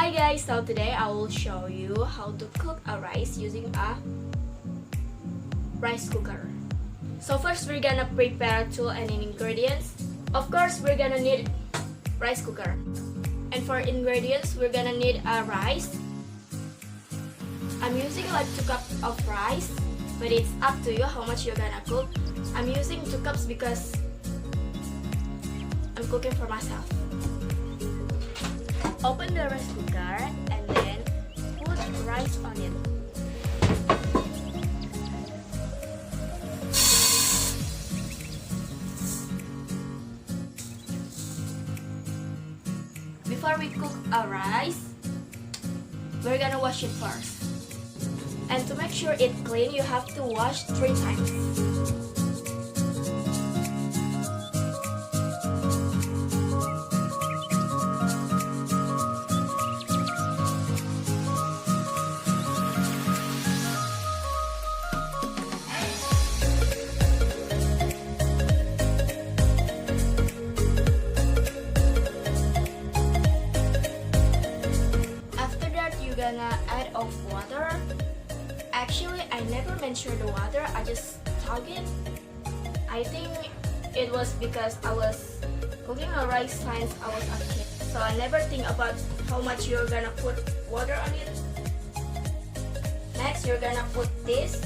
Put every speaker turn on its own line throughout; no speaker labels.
Hi guys, so today I will show you how to cook a rice using a rice cooker. So first we're gonna prepare tool and ingredients. Of course we're gonna need rice cooker. And for ingredients we're gonna need a rice. I'm using like 2 cups of rice, but it's up to you how much you're gonna cook. I'm using 2 cups because I'm cooking for myself. Open the rice cooker and then put rice on it. Before we cook our rice, we're gonna wash it first. And to make sure it's clean, you have to wash 3 times. Gonna add of water. Actually, I never mentioned the water, I just talk it. I think it was because I was cooking a rice since I was a kid, so I never think about how much you're gonna put water on it. Next, you're gonna put this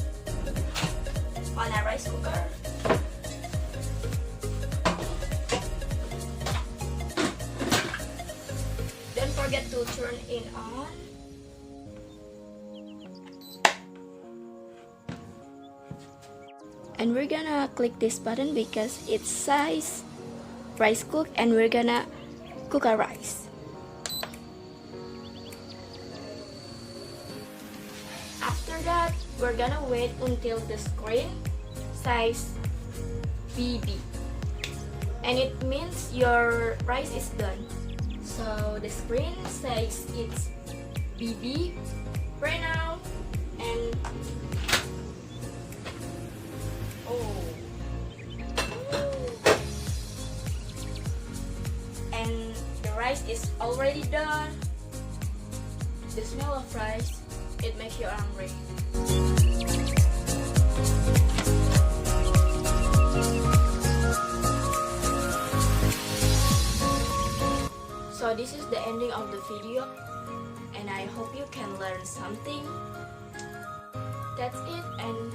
on a rice cooker. Don't forget to turn it on. And we're gonna click this button because it says rice cook, and we're gonna cook our rice. After that, we're gonna wait until the screen says BB, and it means your rice is done. So the screen says it's BB right now, and and the rice is already done. The smell of rice, it makes you hungry. So this is the ending of the video, and I hope you can learn something. That's it, and